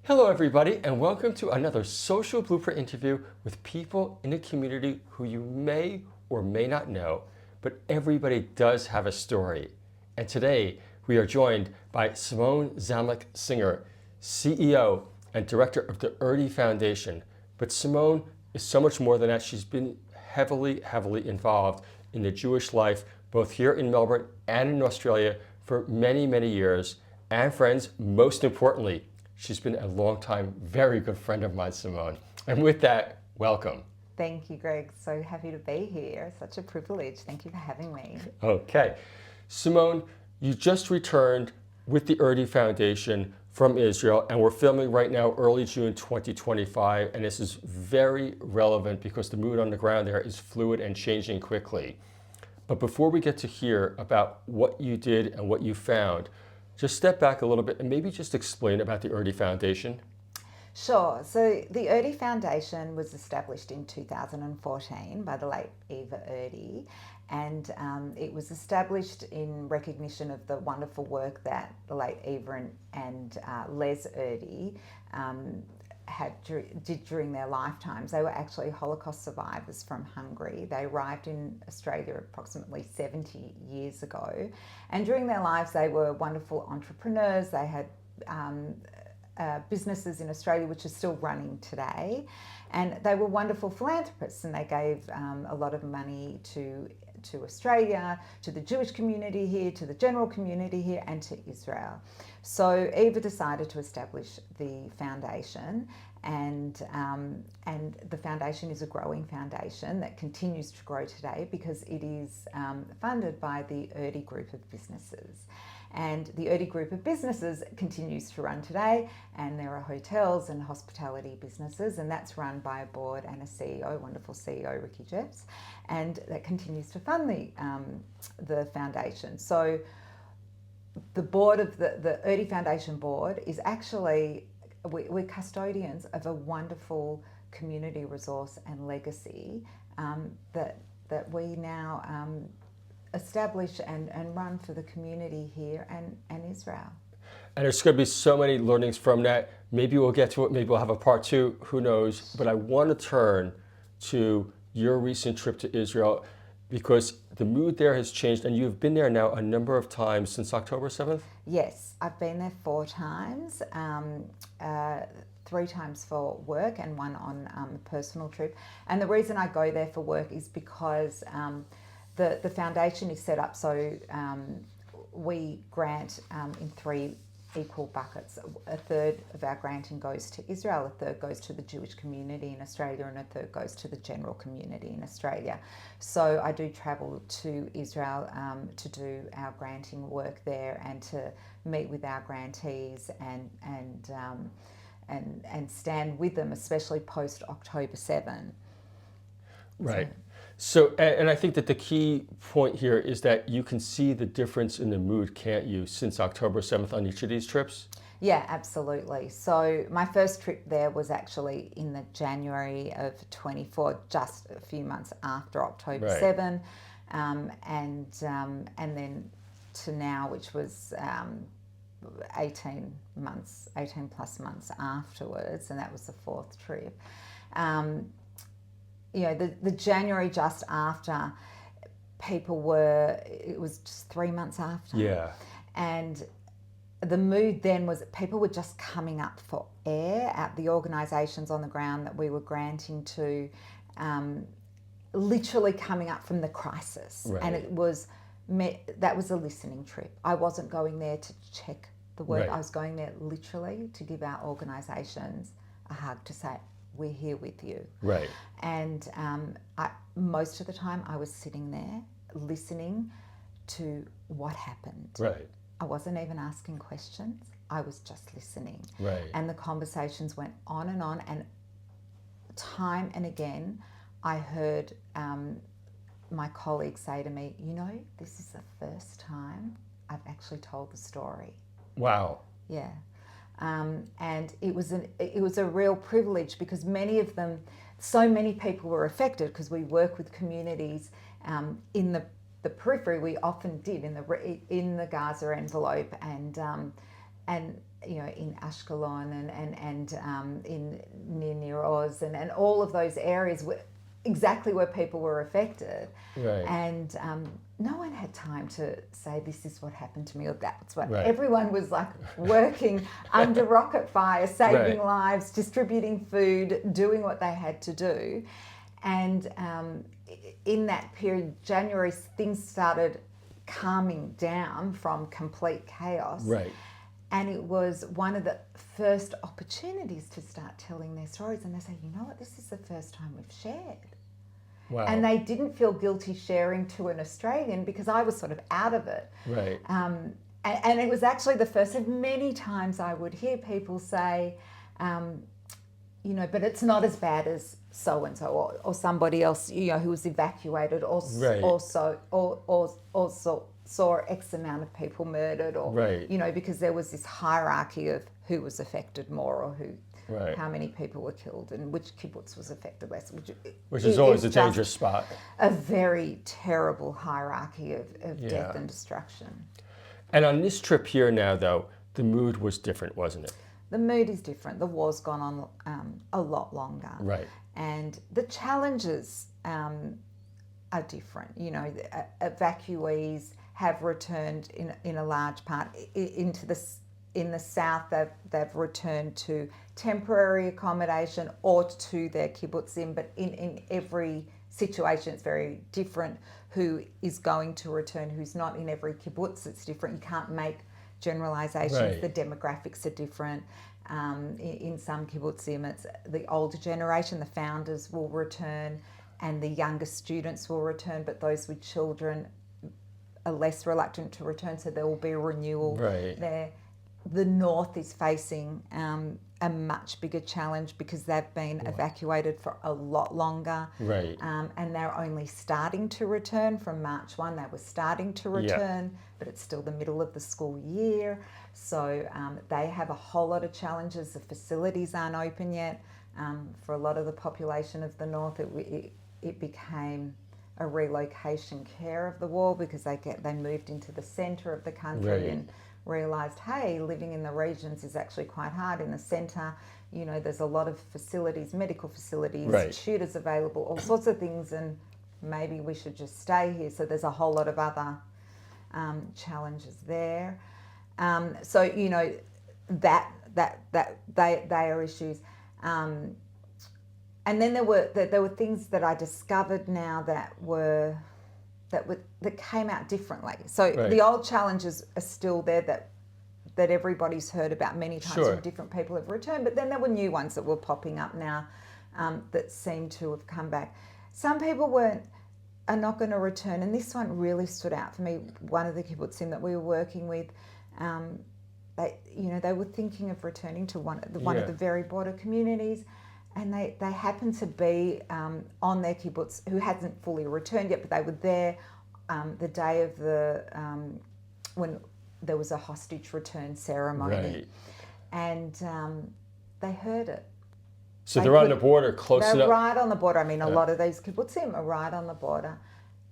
Hello everybody, and welcome to another Social Blueprint interview with people in a community who you may or may not know, but everybody does have a story. And today we are joined by Simone Szalmuk-Singer, CEO and director of the ERDI Foundation. But Simone is so much more than that. She's been heavily involved in the Jewish life, both here in Melbourne and in Australia for many, many years. And friends, most importantly, she's been a long-time, very good friend of mine, Simone. And with that, welcome. Thank you, Greg. So happy to be here. Such a privilege. Thank you for having me. Okay. Simone, you just returned with the ERDI Foundation from Israel, and we're filming right now early June 2025, and this is very relevant because the mood on the ground there is fluid and changing quickly. But before we get to hear about what you did and what you found, just step back a little bit and maybe just explain about the ERDI Foundation. Sure. So the ERDI Foundation was established in 2014 by the late Eva ERDI, and it was established in recognition of the wonderful work that the late Eva and Les ERDI did during their lifetimes. They were actually Holocaust survivors from Hungary. They arrived in Australia approximately 70 years ago, and during their lives they were wonderful entrepreneurs. They had businesses in Australia which are still running today, and they were wonderful philanthropists, and they gave a lot of money to Australia, to the Jewish community here, to the general community here, and to Israel. So Eva decided to establish the foundation, and the foundation is a growing foundation that continues to grow today because it is funded by the ERDI group of businesses. And the ERDI group of businesses continues to run today, and there are hotels and hospitality businesses, and that's run by a board and a CEO, wonderful CEO Ricky Jeffs, and that continues to fund the foundation. So the board of the ERDI Foundation board is actually, we're custodians of a wonderful community resource and legacy that we now establish and run for the community here and Israel. And there's going to be so many learnings from that. Maybe we'll get to it. Maybe we'll have a part two. Who knows? But I want to turn to your recent trip to Israel because the mood there has changed, and you've been there now a number of times since October 7th? Yes, I've been there 4 times, 3 times for work and 1 on a personal trip. And the reason I go there for work is because the foundation is set up so we grant in 3 equal buckets. A third of our granting goes to Israel, a third goes to the Jewish community in Australia, and a third goes to the general community in Australia. So I do travel to Israel to do our granting work there and to meet with our grantees and stand with them, especially post October 7. Right. So, and I think that the key point here is that you can see the difference in the mood, can't you, since October 7th on each of these trips? Yeah, absolutely. So my first trip there was actually in the January of 24, just a few months after October 7, and then to now, which was 18 plus months afterwards, and that was the 4th trip. You know, the January just after, it was just 3 months after. Yeah. And the mood then was people were just coming up for air at the organisations on the ground that we were granting to, literally coming up from the crisis. Right. And that was a listening trip. I wasn't going there to check the work. Right. I was going there literally to give our organisations a hug, to say, we're here with you. Right. And most of the time I was sitting there listening to what happened. Right. I wasn't even asking questions. I was just listening. Right. And the conversations went on, and time and again I heard my colleagues say to me, you know, this is the first time I've actually told the story. Wow. Yeah. And it was a real privilege because so many people were affected because we work with communities in the periphery. We often did in the Gaza envelope, and and in Ashkelon and in near Oz and all of those areas were exactly where people were affected. Right. And no one had time to say, this is what happened to me, or that's what. Right. Everyone was like working under rocket fire, saving Right. lives, distributing food, doing what they had to do. And in that period, January, things started calming down from complete chaos. Right. And it was one of the first opportunities to start telling their stories. And they say, you know what, this is the first time we've shared. Wow. And they didn't feel guilty sharing to an Australian because I was sort of out of it. Right. And it was actually the first of many times I would hear people say, but it's not as bad as so-and-so or somebody else, who was evacuated or Right. also saw X amount of people murdered or, Right. because there was this hierarchy of who was affected more or Right. how many people were killed and which kibbutz was affected less. Which is always a dangerous spot. A very terrible hierarchy of Yeah. death and destruction. And on this trip here now, though, the mood was different, wasn't it? The mood is different. The war's gone on a lot longer. Right. And the challenges are different. The evacuees have returned in a large part in the south. They've returned to temporary accommodation or to their kibbutzim, but in every situation it's very different. Who is going to return? Who's not? In every kibbutz it's different. You can't make generalizations. Right. The demographics are different. In some kibbutzim, it's the older generation, the founders will return, and the younger students will return, but those with children are less reluctant to return, so there will be a renewal Right. there. The north is facing a much bigger challenge because they've been evacuated for a lot longer. Right. And they're only starting to return from March 1. They were starting to return, but it's still the middle of the school year. So they have a whole lot of challenges. The facilities aren't open yet. For a lot of the population of the north, it became a relocation care of the war because they moved into the centre of the country Right. and realised, hey, living in the regions is actually quite hard. In the centre, there's a lot of facilities, medical facilities, Right. tutors available, all sorts of things, and maybe we should just stay here. So there's a whole lot of other challenges there. So that they are issues. And then there were things that I discovered now that came out differently. So Right. the old challenges are still there that everybody's heard about many times Sure. from different people have returned, but then there were new ones that were popping up now that seem to have come back. Some people are not going to return, and this one really stood out for me. One of the kibbutzim that we were working with, they were thinking of returning to one of the very border communities. And they happened to be on their kibbutz, who hasn't fully returned yet, but they were there the day of when there was a hostage return ceremony. Right. And they heard it. So they're on the border, close They're enough. right on the border. I mean, a lot of these kibbutzim are right on the border.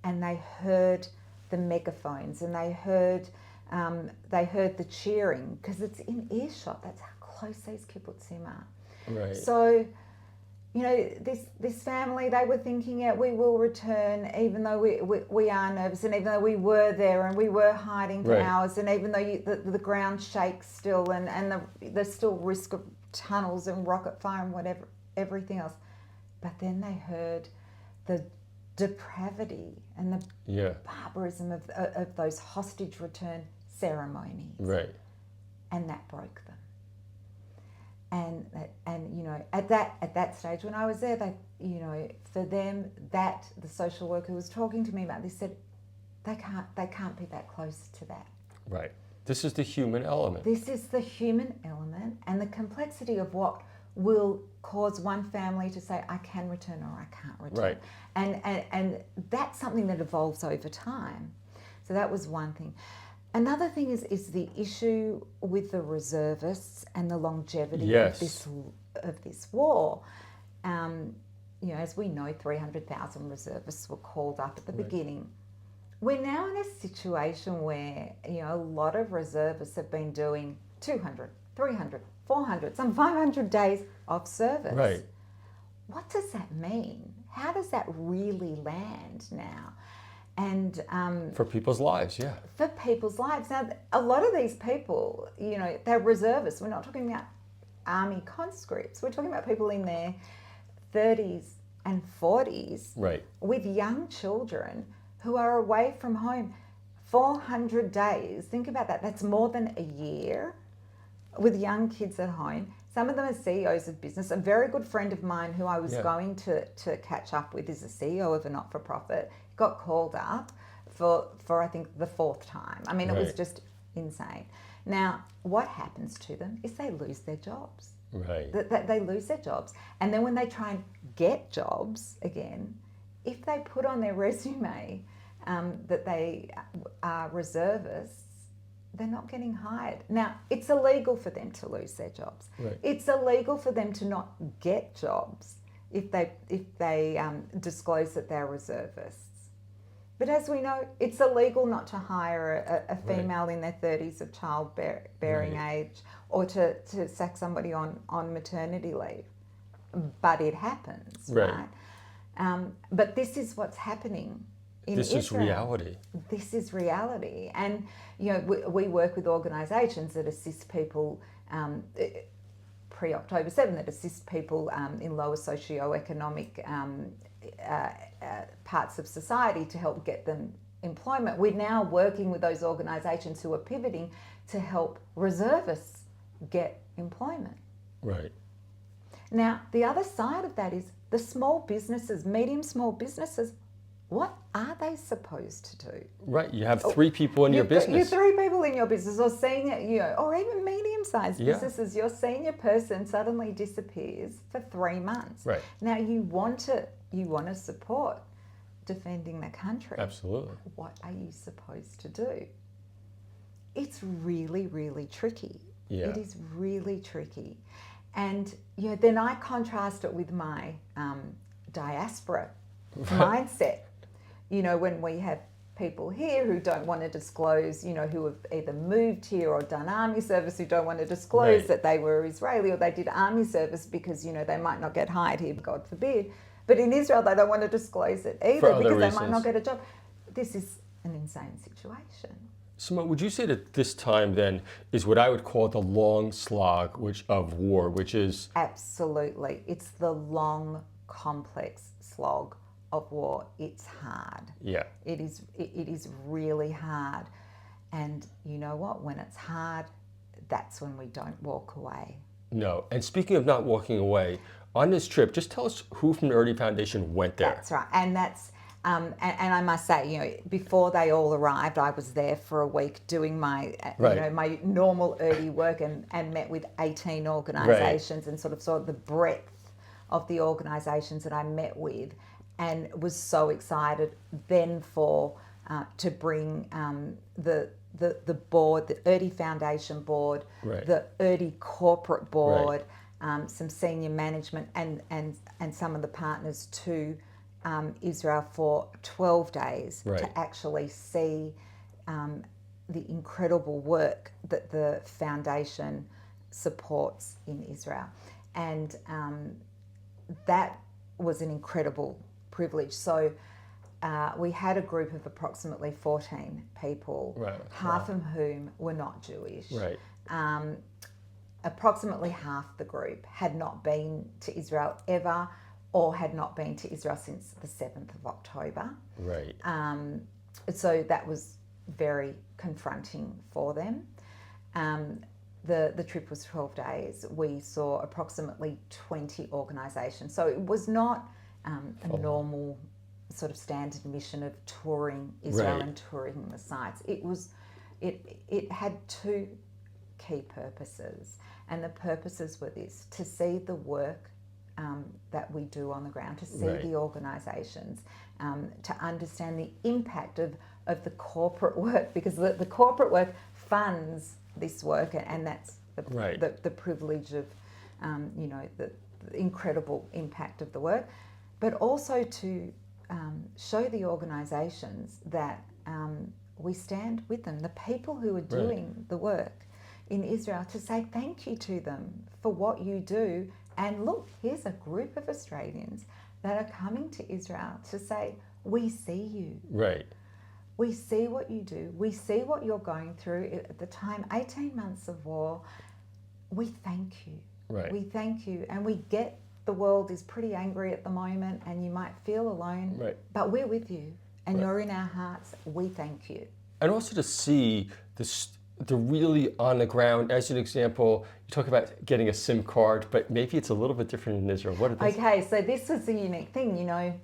And they heard the megaphones and they heard the cheering because it's in earshot. That's how close these kibbutzim are. Right. So, this family, they were thinking, we will return, even though we are nervous, and even though we were there and we were hiding for Right. hours, and even though the ground shakes still, and there's still risk of tunnels and rocket fire and whatever, everything else. But then they heard the depravity and the barbarism of those hostage return ceremonies. Right. And that broke them. And at that stage when I was there, for them, the social worker who was talking to me about this said they can't be that close to that. Right. This is the human element. This is the human element and the complexity of what will cause one family to say, I can return or I can't return. Right. And that's something that evolves over time. So that was one thing. Another thing is the issue with the reservists and the longevity of this war. As we know, 300,000 reservists were called up at the beginning. We're now in a situation where a lot of reservists have been doing 200, 300, 400, some 500 days of service. Right. What does that mean? How does that really land now? And For people's lives, yeah. for people's lives. Now, a lot of these people, they're reservists. We're not talking about army conscripts. We're talking about people in their 30s and 40s Right. with young children who are away from home 400 days. Think about that. That's more than a year with young kids at home. Some of them are CEOs of business. A very good friend of mine who I was going to catch up with is a CEO of a not-for-profit. Got called up for I think the 4th time. I mean, it was just insane. Now, what happens to them is they lose their jobs. Right. They lose their jobs. And then when they try and get jobs again, if they put on their resume that they are reservists, they're not getting hired. Now, it's illegal for them to lose their jobs. Right. It's illegal for them to not get jobs if they disclose that they're reservists. But as we know, it's illegal not to hire a female in their 30s of childbearing age, or to sack somebody on maternity leave. But it happens, right? But this is what's happening in Israel. This is reality. This is reality. And, we work with organisations that assist people pre-October 7, that assist people in lower socioeconomic parts of society to help get them employment. We're now working with those organisations who are pivoting to help reservists get employment. Right. Now, the other side of that is the small businesses, medium small businesses. What are they supposed to do? Right. You have 3 people in your business. You're 3 people in your business, or senior, or even medium-sized businesses. Your senior person suddenly disappears for 3 months. Right. Now you want to support defending the country. Absolutely. What are you supposed to do? It's really, really tricky. Yeah. It is really tricky. And then I contrast it with my diaspora mindset. When we have people here who don't want to disclose, who have either moved here or done army service, who don't want to disclose that they were Israeli or they did army service because, they might not get hired here, God forbid. But in Israel, they don't want to disclose it either because they might not get a job. This is an insane situation. Simone, would you say that this time then is what I would call the long slog of war, which is... Absolutely. It's the long, complex slog of war. It's hard. Yeah. It is really hard. And you know what? When it's hard, that's when we don't walk away. No. And speaking of not walking away, on this trip, just tell us who from the ERDI Foundation went there. That's right. And that's and I must say, before they all arrived, I was there for a week doing my my normal ERDI work and met with 18 organisations and sort of saw the breadth of the organisations that I met with, and was so excited then to bring the board, the ERDI Foundation board, the ERDI corporate board, some senior management and some of the partners to Israel for 12 days to actually see the incredible work that the foundation supports in Israel. And that was an incredible privilege. So we had a group of approximately 14 people, half of whom were not Jewish. Approximately half the group had not been to Israel ever, or had not been to Israel since the 7th of October. So that was very confronting for them. The trip was 12 days. We saw approximately 20 organisations. So it was not a normal sort of standard mission of touring Israel and touring the sites. It had 2 key purposes. And the purposes were this: to see the work that we do on the ground, to see the organisations, to understand the impact of the corporate work, because the corporate work funds this work, and that's the privilege of the incredible impact of the work, but also to show the organisations that we stand with them, the people who are doing the work. in Israel to say thank you to them for what you do. And look, here's a group of Australians that are coming to Israel to say, we see you. Right. We see what you do. We see what you're going through at the time, 18 months of war. We thank you. Right. We thank you. And we get the world is pretty angry at the moment and you might feel alone, right. but we're with you and right. you're in our hearts. We thank you. And also to see the really on the ground, as an example, you talk about getting a SIM card, but maybe it's a little bit different in Israel. What are these? Okay, so this is a unique thing, you know.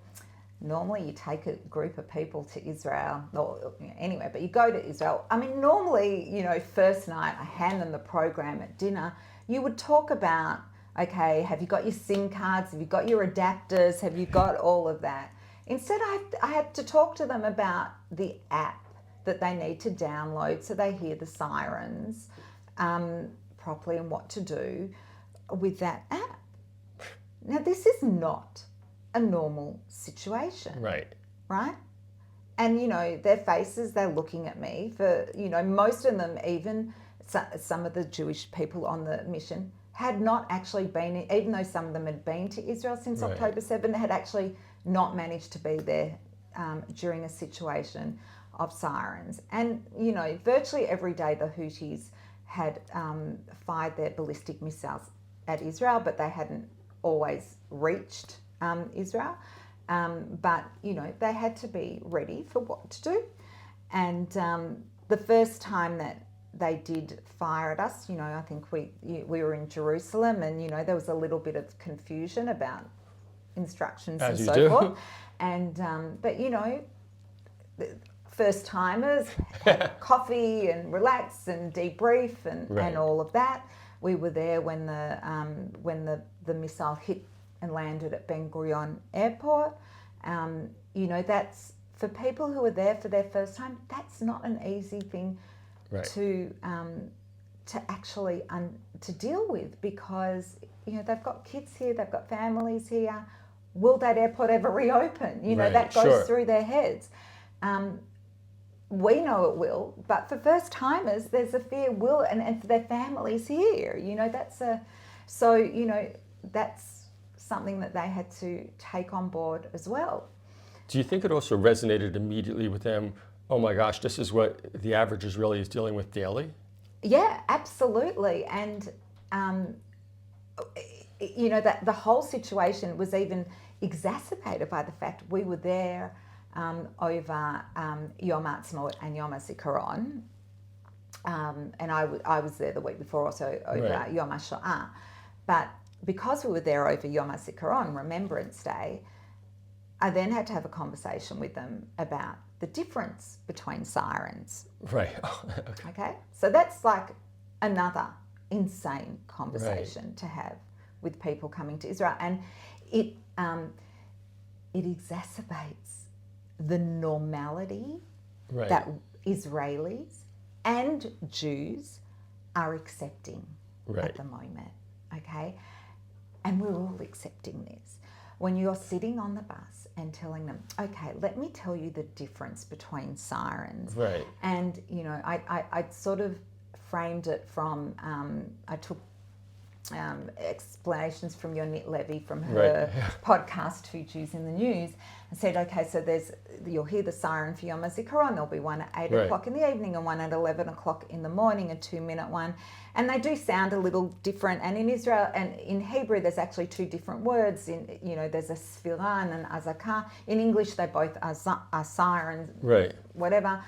Normally you take a group of people to Israel or anywhere, but you go to Israel. I mean, normally, you know, first night I hand them the program at dinner. You would talk about, okay, have you got your SIM cards? Have you got your adapters? Have you got all of that? Instead, I had to talk to them about the app that they need to download so they hear the sirens properly and what to do with that app. Now, this is not a normal situation. Right. Right? And, you know, their faces, they're looking at me for, you know, most of them, even some of the Jewish people on the mission had not actually been, even though some of them had been to Israel since right. October 7, they had actually not managed to be there during a situation of sirens. And, you know, virtually every day the Houthis had fired their ballistic missiles at Israel, but they hadn't always reached Israel. But, you know, they had to be ready for what to do. And the first time that they did fire at us, you know, I think we were in Jerusalem and, you know, there was a little bit of confusion about instructions as and you so do. forth. And, but, you know, first timers had coffee and relax and debrief and, right. and all of that. We were there when the missile hit and landed at Ben Gurion Airport. You know, that's for people who are there for their first time. That's not an easy thing right. to actually to deal with, because you know they've got kids here, they've got families here. Will that airport ever reopen? You know, right. that goes sure. through their heads. We know it will, but for first timers, there's a fear will, and for their families here, you know, so you know, that's something that they had to take on board as well. Do you think it also resonated immediately with them? Oh my gosh, this is what the average Israeli is dealing with daily? Yeah, absolutely. And, you know, that the whole situation was even exacerbated by the fact we were there over Yom Ha'atzmaut and Yom HaZikaron. And I was there the week before also over right. Yom HaShoah. But because we were there over Yom HaZikaron, Remembrance Day, I then had to have a conversation with them about the difference between sirens. Right. Okay. So that's like another insane conversation right. to have with people coming to Israel. And it exacerbates the normality right. that Israelis and Jews are accepting right. at the moment. Okay. And we're all accepting this. When you're sitting on the bus and telling them, okay, let me tell you the difference between sirens. Right. And, you know, I sort of framed it from, I took explanations from Yonit Levy from her right. podcast, Two Jews in the News, and said, okay, so you'll hear the siren for Yom HaZikaron. There'll be one at 8 right. o'clock in the evening and one at 11 o'clock in the morning, a 2-minute one. And they do sound a little different. And in Israel and in Hebrew, there's actually 2 different words. You know, there's a sfira and an azakah. In English, they both are sirens, right. whatever.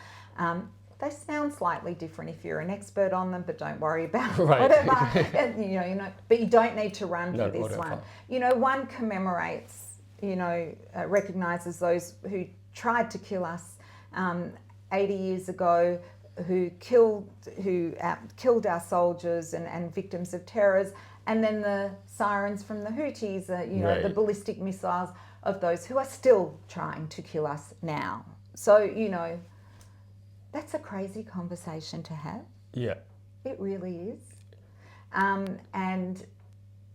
They sound slightly different if you're an expert on them, but don't worry about right. whatever. you know, but you don't need to run for this one. You know, one commemorates, you know, recognises those who tried to kill us 80 years ago, who killed our soldiers and victims of terrors, and then the sirens from the Houthis, you know, right. the ballistic missiles of those who are still trying to kill us now. So, you know, that's a crazy conversation to have. Yeah. It really is. And,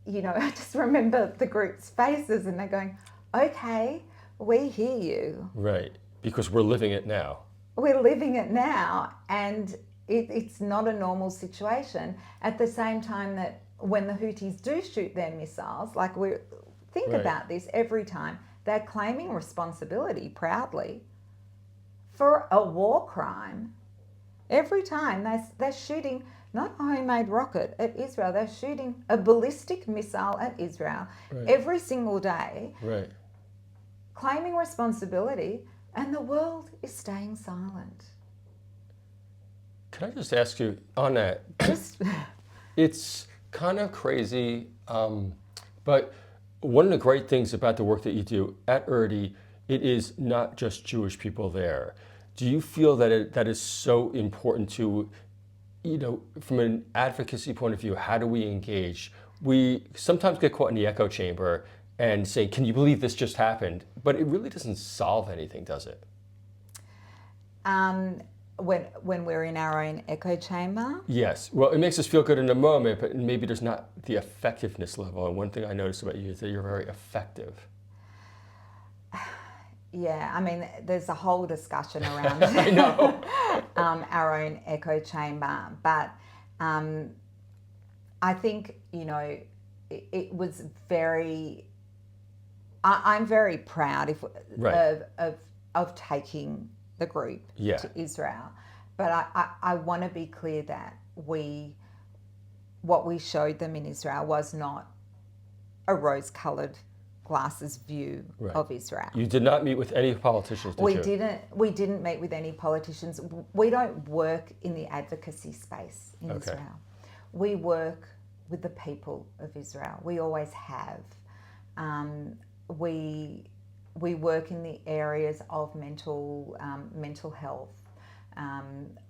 you know, I just remember the group's faces and they're going, okay, we hear you. Right. Because we're living it now. We're living it now. And It's not a normal situation. At the same time that when the Houthis do shoot their missiles, think Right. about this every time, they're claiming responsibility proudly for a war crime. Every time they're shooting not a homemade rocket at Israel, they're shooting a ballistic missile at Israel every single day, Right. claiming responsibility, and the world is staying silent. Can I just ask you on that? Just It's kind of crazy, but one of the great things about the work that you do at ERDI, it is not just Jewish people there. Do you feel that that is so important to, from an advocacy point of view, how do we engage? We sometimes get caught in the echo chamber and say, can you believe this just happened? But it really doesn't solve anything, does it? when we're in our own echo chamber. Yes. Well, it makes us feel good in the moment, but maybe there's not the effectiveness level. And one thing I noticed about you is that you're very effective. Yeah, I mean, there's a whole discussion around I know. our own echo chamber, but I think it was very. I'm very proud of taking the group to Israel, but I want to be clear that what we showed them in Israel was not a rose-coloured glasses view of Israel. You did not meet with any politicians, did you? We didn't meet with any politicians. We don't work in the advocacy space in Israel. We work with the people of Israel. We always have. We work in the areas of mental health,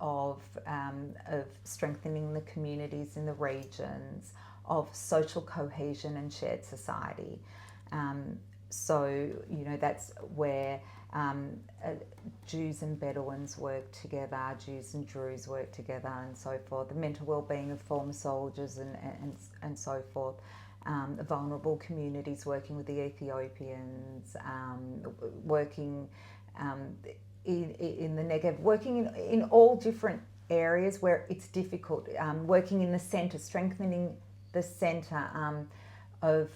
of strengthening the communities in the regions, of social cohesion and shared society. So that's where Jews and Bedouins work together, Jews and Druze work together, and so forth. The mental well-being of former soldiers and so forth. Vulnerable communities, working with the Ethiopians, working in the Negev, working in all different areas where it's difficult, working in the centre, strengthening the centre of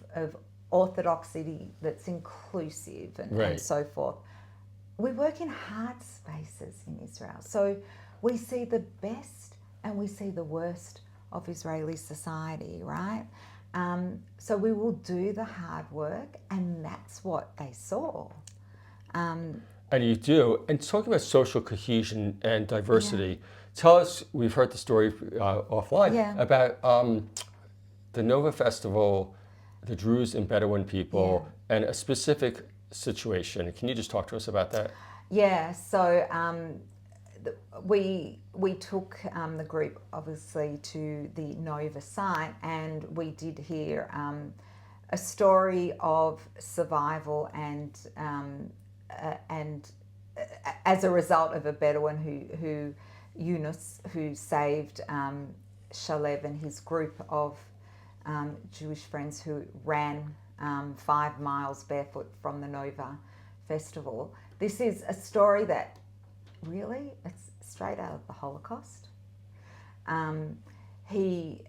orthodoxy that's inclusive and so forth. We work in hard spaces in Israel. So we see the best and we see the worst of Israeli society, right? So we will do the hard work, and that's what they saw. And you do. And talking about social cohesion and diversity, tell us, we've heard the story offline about the Nova Festival, the Druze and Bedouin people, and a specific situation. Can you just talk to us about that? Yeah, so we took the group obviously to the Nova site, and we did hear a story of survival and as a result of a Bedouin who Yunus, who saved Shalev and his group of Jewish friends who ran 5 miles barefoot from the Nova Festival. This is a story that really, it's straight out of the Holocaust. We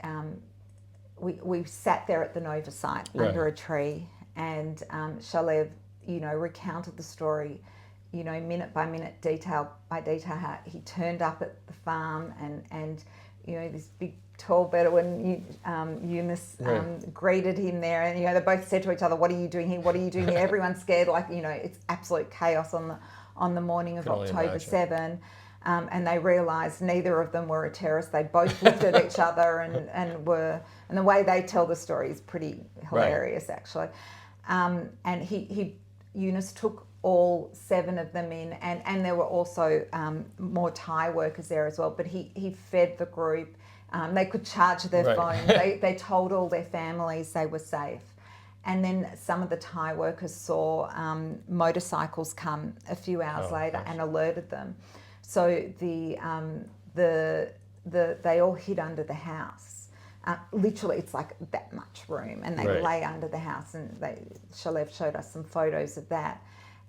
sat there at the Nova site under a tree, and Shalev, recounted the story, minute by minute, detail by detail, how he turned up at the farm and this big tall Bedouin, Yunus, greeted him there, and they both said to each other, "What are you doing here? What are you doing here?" Everyone's scared, it's absolute chaos on the morning of October 7, and they realised neither of them were a terrorist. They both looked at each other and the way they tell the story is pretty hilarious, actually. And Yunus took all 7 of them in, and there were also more Thai workers there as well. But he fed the group. They could charge their phones. They told all their families they were safe. And then some of the Thai workers saw motorcycles come a few hours later and alerted them. So they all hid under the house. Literally, it's like that much room, and they lay under the house. And Shalev showed us some photos of that.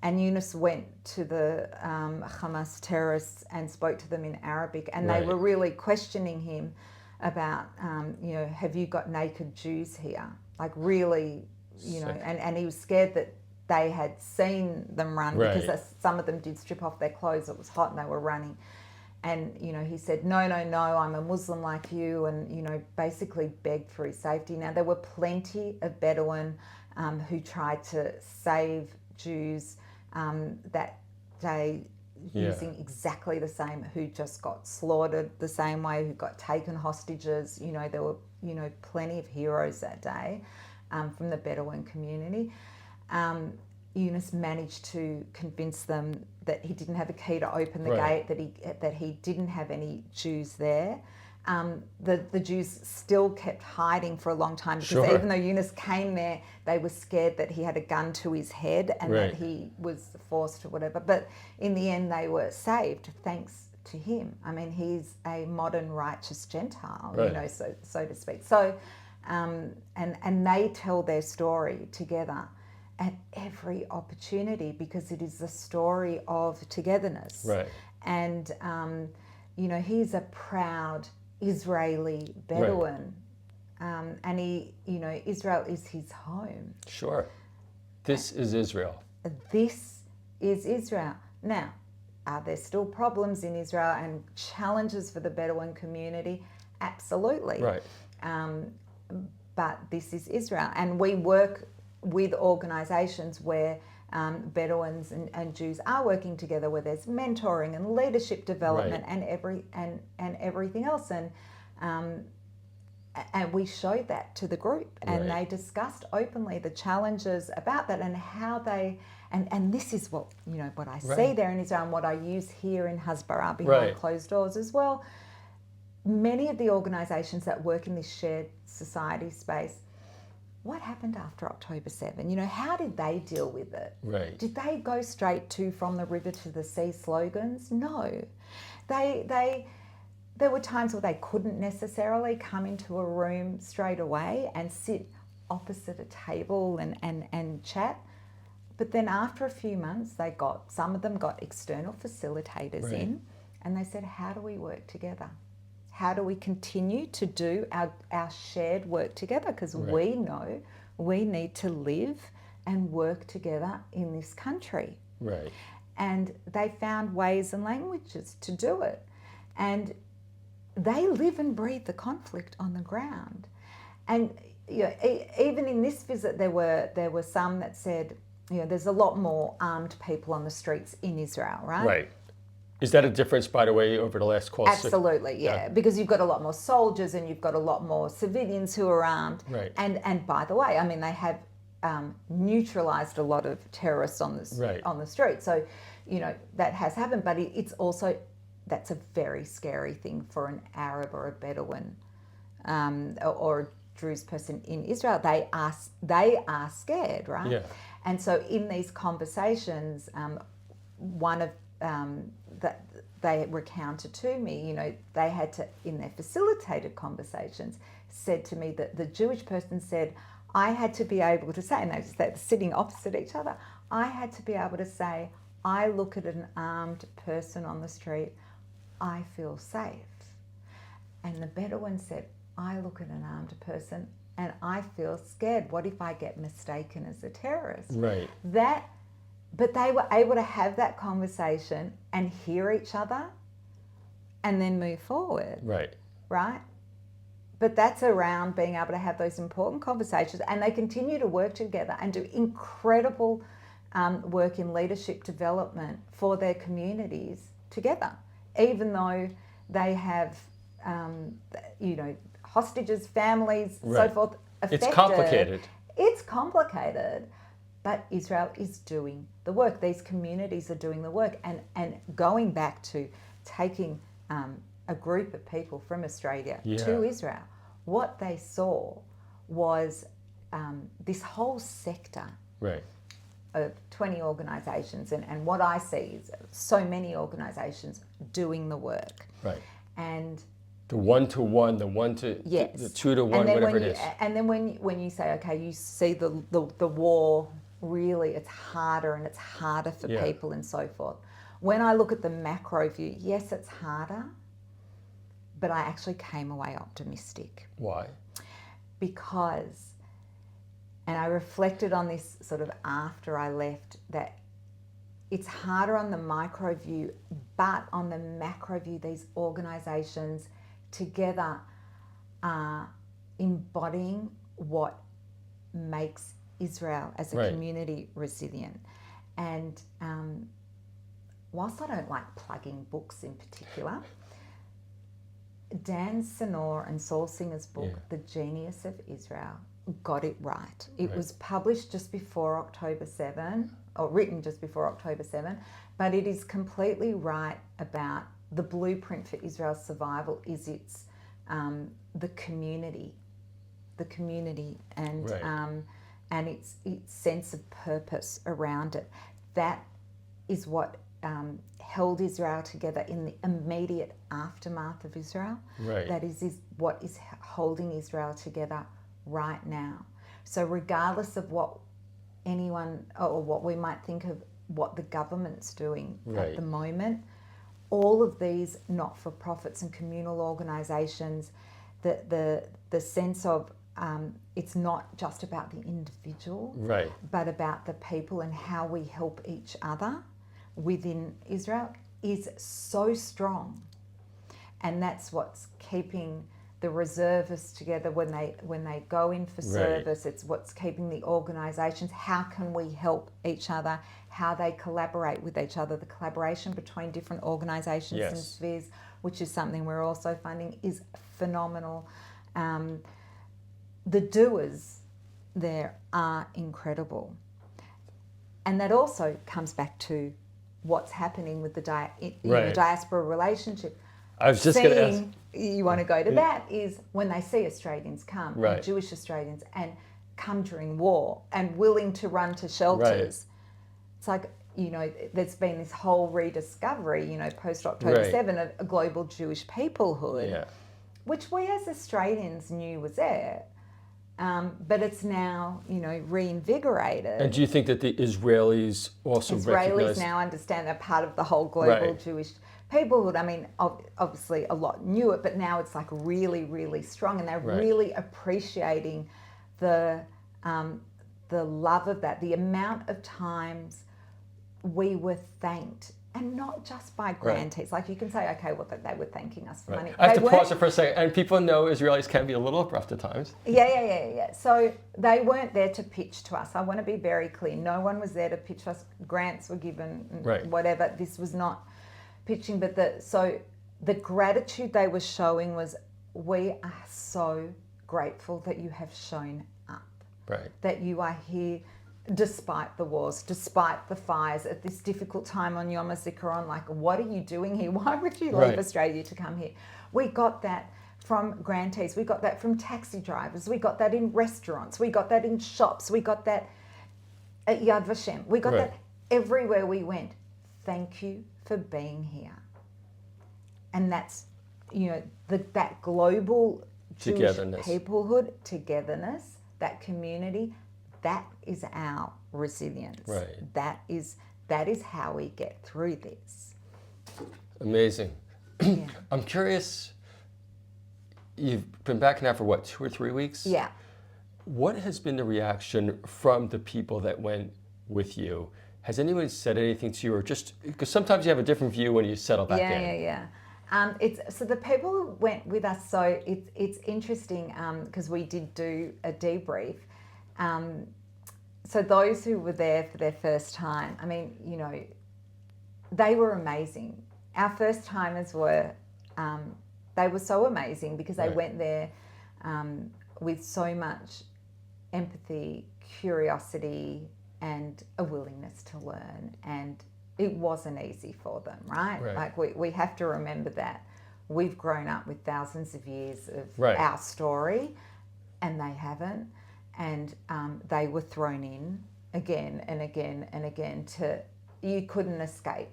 And Yunus went to the Hamas terrorists and spoke to them in Arabic, and they were really questioning him about, have you got naked Jews here? Like really, and he was scared that they had seen them run because some of them did strip off their clothes. It was hot and they were running. And, he said, no, I'm a Muslim like you, and, basically begged for his safety. Now, there were plenty of Bedouin who tried to save Jews that day using exactly the same, who just got slaughtered the same way, who got taken hostages. There were, plenty of heroes that day from the Bedouin community. Yunus managed to convince them that he didn't have a key to open the gate, that he didn't have any Jews there. The Jews still kept hiding for a long time because even though Yunus came there, they were scared that he had a gun to his head and that he was forced to whatever. But in the end, they were saved thanks to him. I mean, he's a modern righteous Gentile, so to speak. So, and they tell their story together at every opportunity because it is the story of togetherness. And, he's a proud Israeli Bedouin. And Israel is his home. Sure. This is Israel. This is Israel. Now, are there still problems in Israel and challenges for the Bedouin community? Absolutely. But this is Israel. And we work with organisations where Bedouins and Jews are working together, where there's mentoring and leadership development and everything else, and we showed that to the group, and they discussed openly the challenges about that and how they and this is what what I see there in Israel and what I use here in Hasbara behind closed doors as well. Many of the organisations that work in this shared society space. What happened after October 7? How did they deal with it? Did they go straight to from the river to the sea slogans? No. There were times where they couldn't necessarily come into a room straight away and sit opposite a table and chat. But then after a few months, some of them got external facilitators in, and they said, how do we work together? How do we continue to do our shared work together? Because we know we need to live and work together in this country. And they found ways and languages to do it. And they live and breathe the conflict on the ground. And even in this visit, there were some that said, there's a lot more armed people on the streets in Israel, right? Is that a difference, by the way, over the last course? Absolutely, yeah. Because you've got a lot more soldiers and you've got a lot more civilians who are armed. And by the way, I mean, they have neutralised a lot of terrorists on the street. So, that has happened. But it's also, that's a very scary thing for an Arab or a Bedouin or a Druze person in Israel. They are scared, right? And so in these conversations, one of that they recounted to me, they had to, in their facilitated conversations, said to me that the Jewish person said, I had to be able to say, and they're sitting opposite each other, I had to be able to say, I look at an armed person on the street, I feel safe. And the Bedouin said, I look at an armed person and I feel scared. What if I get mistaken as a terrorist? But they were able to have that conversation and hear each other and then move forward. Right? But that's around being able to have those important conversations, and they continue to work together and do incredible work in leadership development for their communities together, even though they have, hostages, families, so forth, affected. It's complicated. But Israel is doing the work. These communities are doing the work. And going back to taking a group of people from Australia to Israel, what they saw was this whole sector of 20 organisations. And what I see is so many organisations doing the work. And the one-to-one, the two-to-one, whatever it is. And then when you say, okay, you see the war really, it's harder and it's harder for Yeah. people and so forth. When I look at the macro view, yes, it's harder, but I actually came away optimistic. Why? Because, and I reflected on this sort of after I left, that it's harder on the micro view, but on the macro view, these organisations together are embodying what makes Israel as a Right. community resilient. And whilst I don't like plugging books in particular, Dan Senor and Saul Singer's book, Yeah. The Genius of Israel, got it right. It Right. was published just before October 7, or written just before October 7, but it is completely right about the blueprint for Israel's survival is its the community, and Right. And its sense of purpose around it. That is what held Israel together in the immediate aftermath of Israel. Right. That is what is holding Israel together right now. So regardless of what anyone or what we might think of what the government's doing Right. at the moment, all of these not-for-profits and communal organisations, the sense of it's not just about the individual, Right. but about the people and how we help each other within Israel is so strong. And that's what's keeping the reservists together when they go in for service. It's what's keeping the organisations. How can we help each other? How they collaborate with each other. The collaboration between different organisations and Yes. spheres, which is something we're also funding, is phenomenal. The doers there are incredible. And that also comes back to what's happening with the Right. diaspora relationship. I was just going to ask. You want to go to that is when they see Australians come, Right. and Jewish Australians, and come during war and willing to run to shelters. Right. It's like, there's been this whole rediscovery, post-October Right. 7 of a global Jewish peoplehood, Yeah. which we as Australians knew was there. But it's now, reinvigorated. And do you think that the Israelis also Israelis recognize? now understand they're part of the whole global Right. Jewish peoplehood. I mean, obviously a lot knew it, but now it's like really, really strong, and they're Right. really appreciating the love of that, the amount of times we were thanked. And not just by grantees. Like you can say, okay, well, they were thanking us for Right. money. I have They to pause weren't- it for a second. And people know Israelis can be a little abrupt at times. Yeah. So they weren't there to pitch to us. I want to be very clear. No one was there to pitch us. Grants were given, Right. whatever. This was not pitching. But the gratitude they were showing was, we are so grateful that you have shown up, Right. that you are here despite the wars, despite the fires, at this difficult time on Yom HaZikaron. Like, what are you doing here? Why would you leave Right. Australia to come here? We got that from grantees. We got that from taxi drivers. We got that in restaurants. We got that in shops. We got that at Yad Vashem. We got Right. that everywhere we went. Thank you for being here. And that's, that global Jewish Togetherness. peoplehood, togetherness, that community, that is our resilience. Right. That is how we get through this. Amazing. Yeah. I'm curious, you've been back now for what, 2 or 3 weeks? Yeah. What has been the reaction from the people that went with you? Has anyone said anything to you, or just because sometimes you have a different view when you settle back in? Yeah. It's so the people who went with us. So it's interesting because we did do a debrief. So those who were there for their first time, I mean, they were amazing. Our first timers were, they were so amazing because they Right. went there with so much empathy, curiosity, and a willingness to learn. And it wasn't easy for them, right? Right. Like we have to remember that we've grown up with thousands of years of Right. our story, and they haven't. And they were thrown in again and again and again you couldn't escape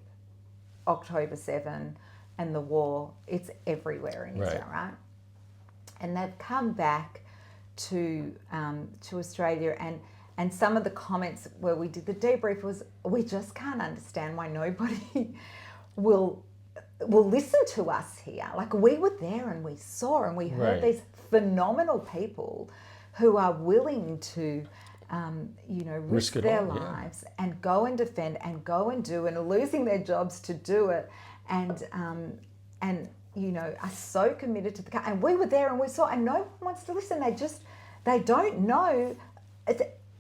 October 7 and the war. It's everywhere in Israel, right? And they've come back to Australia, and And some of the comments where we did the debrief was, we just can't understand why nobody will listen to us here. Like, we were there and we saw and we heard these phenomenal people who are willing to, risk their lives and go and defend and go and do, and are losing their jobs to do it, and are so committed to the. And we were there and we saw, and no one wants to listen. They don't know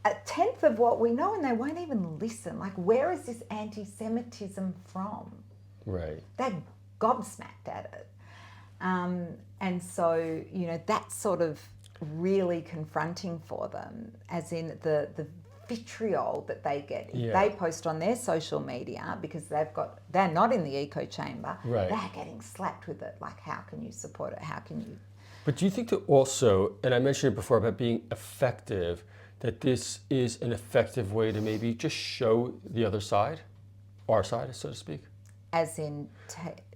a tenth of what we know, and they won't even listen. Like, where is this anti-Semitism from? Right. They're gobsmacked at it. And so, that's sort of really confronting for them, as in the vitriol that they get. If they post on their social media, because they're not in the echo chamber, they're getting slapped with it. Like, how can you support it? How can you? But do you think that also, and I mentioned it before about being effective, that this is an effective way to maybe just show the other side, our side, so to speak? As in?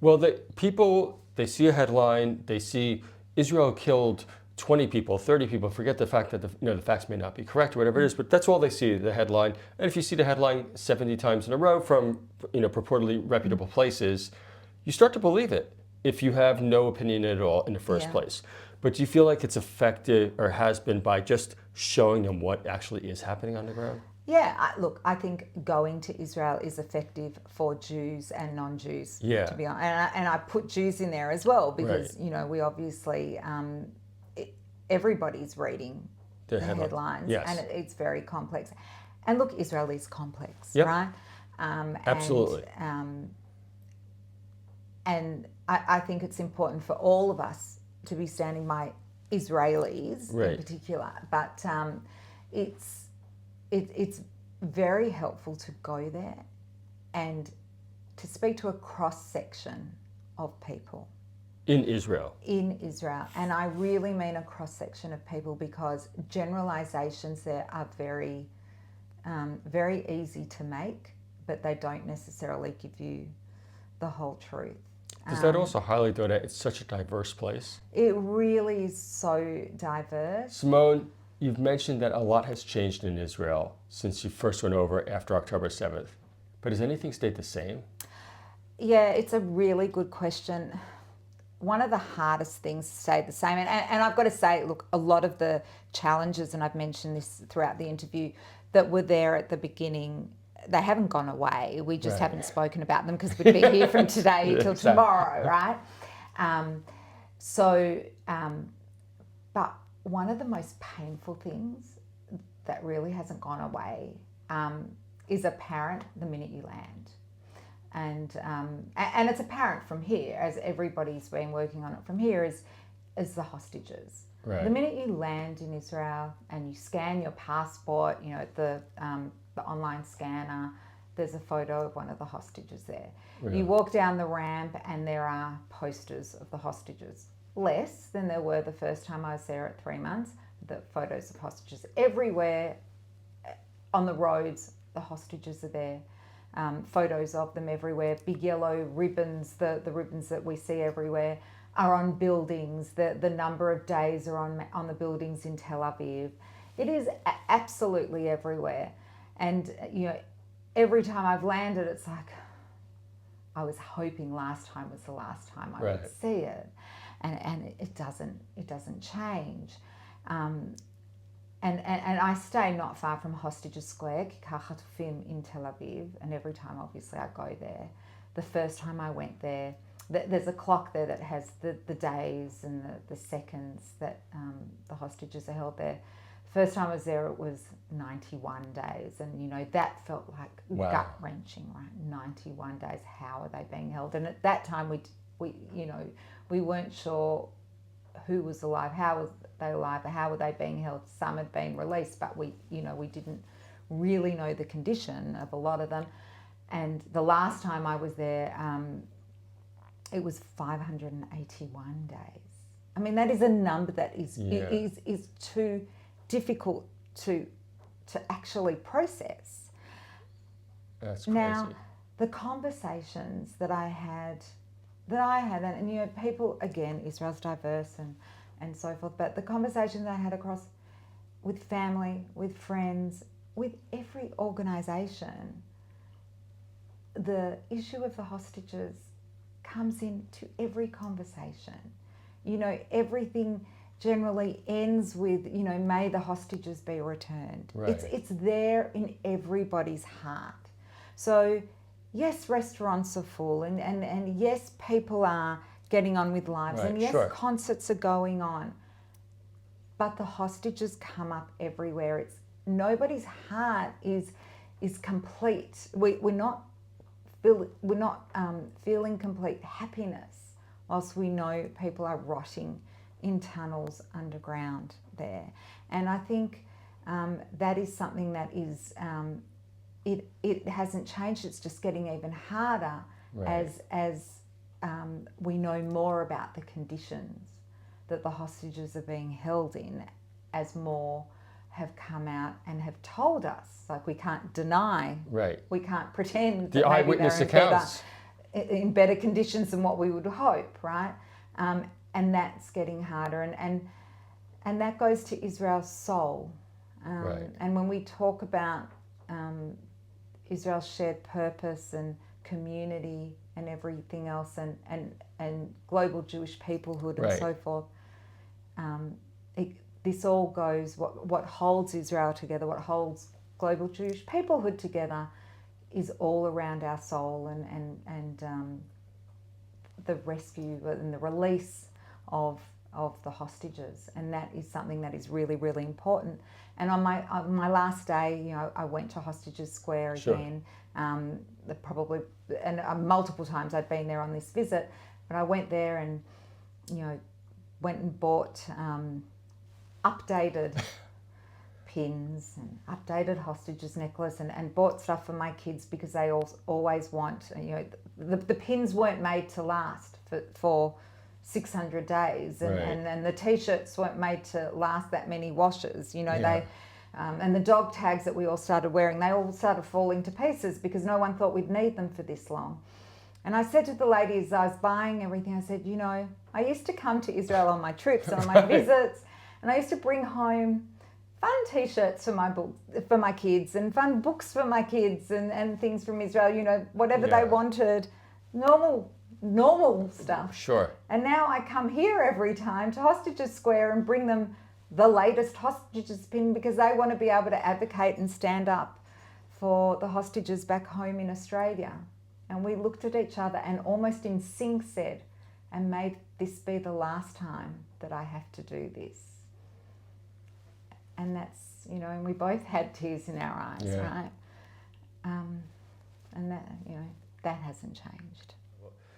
Well, they see a headline, they see Israel killed 20 people, 30 people, forget the fact that the facts may not be correct or whatever it is, but that's all they see, the headline. And if you see the headline 70 times in a row from purportedly reputable places, you start to believe it if you have no opinion at all in the first place. But do you feel like it's effective, or has been, by just showing them what actually is happening on the ground? Yeah, look, I think going to Israel is effective for Jews and non-Jews, to be honest. And I put Jews in there as well, because, we obviously, everybody's reading the headlines, and it's very complex. And look, Israel is complex, right? Absolutely. And I think it's important for all of us to be standing by Israelis in particular, but it's very helpful to go there and to speak to a cross-section of people. In Israel. And I really mean a cross-section of people, because generalizations there are very, very easy to make, but they don't necessarily give you the whole truth. Does that also highlight, though, that it's such a diverse place? It really is so diverse. Simone, you've mentioned that a lot has changed in Israel since you first went over after October 7th. But has anything stayed the same? Yeah, it's a really good question. One of the hardest things stayed the same. And I've got to say, look, a lot of the challenges, and I've mentioned this throughout the interview, that were there at the beginning, they haven't gone away. We just haven't spoken about them, because we'd be here from today till tomorrow, right? But one of the most painful things that really hasn't gone away is apparent the minute you land. And it's apparent from here, as everybody's been working on it from here, is the hostages. Right. The minute you land in Israel and you scan your passport, the online scanner, there's a photo of one of the hostages there. Really? You walk down the ramp and there are posters of the hostages. Less than there were the first time I was there at 3 months. The photos of hostages everywhere. On the roads, the hostages are there. Photos of them everywhere. Big yellow ribbons, the ribbons that we see everywhere, are on buildings. The number of days are on the buildings in Tel Aviv. It is absolutely everywhere. And, every time I've landed, it's like, I was hoping last time was the last time I would see it. And it doesn't change. And I stay not far from Hostages Square, Kikar Hatufim in Tel Aviv, and every time, obviously, I go there. The first time I went there, there's a clock there that has the days and the seconds that the hostages are held there. First time I was there, it was 91 days, and that felt like gut-wrenching, right? 91 days. How are they being held? And at that time, we weren't sure who was alive, how was they alive, how were they being held. Some had been released, but we didn't really know the condition of a lot of them. And the last time I was there, it was 581 days. I mean, that is a number that is too difficult to actually process. That's crazy. Now, the conversations that I had, and people, again, Israel's diverse and so forth, but the conversations I had across with family, with friends, with every organisation, the issue of the hostages comes into every conversation. You know, everything generally ends with, you know, may the hostages be returned. Right. It's there in everybody's heart. So yes, restaurants are full, and yes, people are getting on with lives, Right, and yes, sure. concerts are going on. But the hostages come up everywhere. It's nobody's heart is complete. We're not feeling complete happiness whilst we know people are rotting in tunnels underground there. And I think that is something that is it hasn't changed. It's just getting even harder Right. as we know more about the conditions that the hostages are being held in, as more have come out and have told us. Like, we can't deny, Right. we can't pretend The that maybe eyewitness they're accounts. in better conditions than what we would hope, right? And that's getting harder, and that goes to Israel's soul. Right. And when we talk about Israel's shared purpose and community and everything else, and global Jewish peoplehood and Right. so forth, this all goes, what holds Israel together, what holds global Jewish peoplehood together, is all around our soul and the rescue and the release of the hostages. And that is something that is really, really important. And on my last day, you know, I went to Hostages Square Sure. again. Multiple times I'd been there on this visit, but I went there and, you know, went and bought updated pins and updated hostages necklace, and bought stuff for my kids, because they always want, you know, the pins weren't made to last for 600 days, Right. and the t-shirts weren't made to last that many washes, you know. Yeah. They and the dog tags that we all started wearing, they all started falling to pieces because no one thought we'd need them for this long. And I said to the lady as I was buying everything, I said, you know, I used to come to Israel on my trips and on my visits, and I used to bring home fun t-shirts for my kids, and fun books for my kids, and things from Israel, you know, whatever Yeah. they wanted, normal stuff. Sure. And now I come here every time to Hostages Square and bring them the latest hostages pin, because they want to be able to advocate and stand up for the hostages back home in Australia. And we looked at each other and almost in sync said, and may this be the last time that I have to do this. And that's, you know, and we both had tears in our eyes, Yeah. right? And that, you know, that hasn't changed.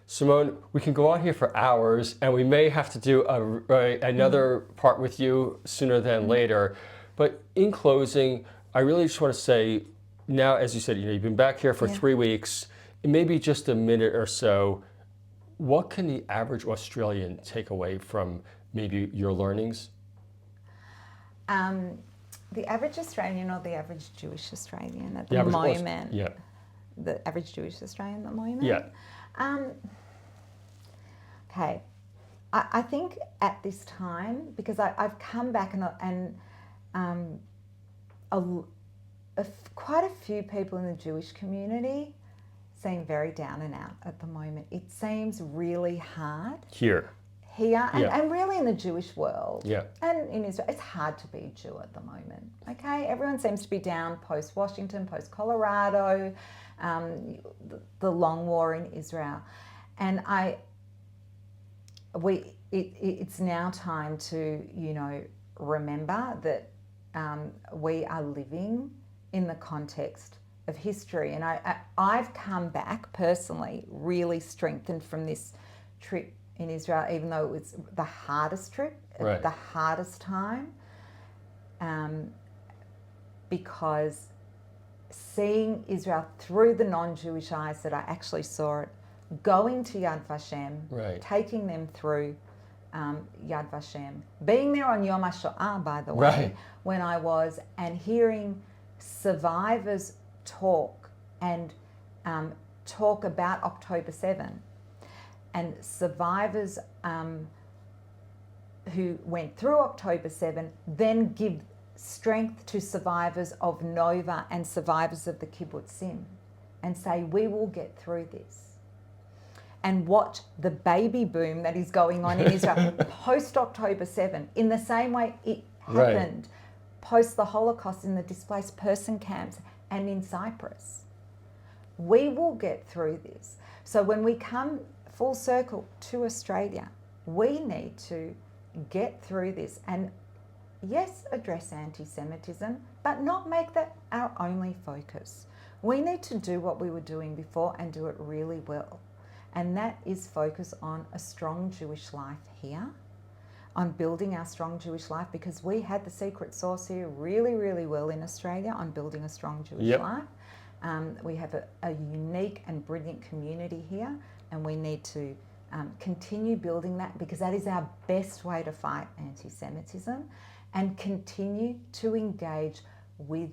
Simone, we can go on here for hours, and we may have to do another part with you sooner than later. But in closing, I really just want to say, now, as you said, you know, you've been back here for 3 weeks, maybe just a minute or so. What can the average Australian take away from maybe your learnings? The average Australian, or the average Jewish Australian at The the average moment? Yeah. The average Jewish Australian at the moment? Yeah. Okay. I think at this time, because I've come back and quite a few people in the Jewish community seem very down and out at the moment. It seems really hard Here. and really in the Jewish world. Yeah. And in Israel, it's hard to be a Jew at the moment. Okay, everyone seems to be down post Washington, post Colorado, the long war in Israel, and it's now time to, you know, remember that we are living in the context of history. And I've come back personally really strengthened from this trip in Israel, even though it was the hardest trip, Right. the hardest time, because seeing Israel through the non-Jewish eyes that I actually saw it, going to Yad Vashem, Right. taking them through Yad Vashem, being there on Yom HaShoah, by the way, Right. when I was, and hearing survivors talk and talk about October 7, and survivors who went through October 7 then give strength to survivors of Nova and survivors of the kibbutzim and say, we will get through this. And watch the baby boom that is going on in Israel post-October 7, in the same way it happened post the Holocaust in the displaced person camps and in Cyprus. We will get through this. So when we come full circle to Australia, we need to get through this and, yes, address anti-Semitism, but not make that our only focus. We need to do what we were doing before and do it really well. And that is focus on a strong Jewish life here, on building our strong Jewish life, because we had the secret sauce here really, really well in Australia on building a strong Jewish life. We have a unique and brilliant community here, and we need to continue building that, because that is our best way to fight anti-Semitism, and continue to engage with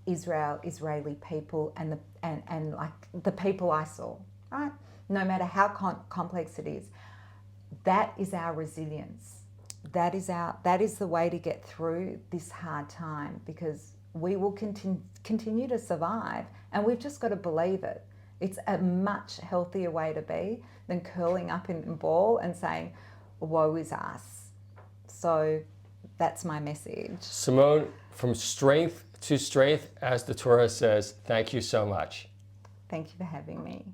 Israeli people and like the people I saw, right? No matter how complex it is, that is our resilience. That is the way to get through this hard time, because we will continue to survive, and we've just got to believe it. It's a much healthier way to be than curling up in a ball and saying, woe is us. So that's my message. Simone, from strength to strength, as the Torah says, thank you so much. Thank you for having me.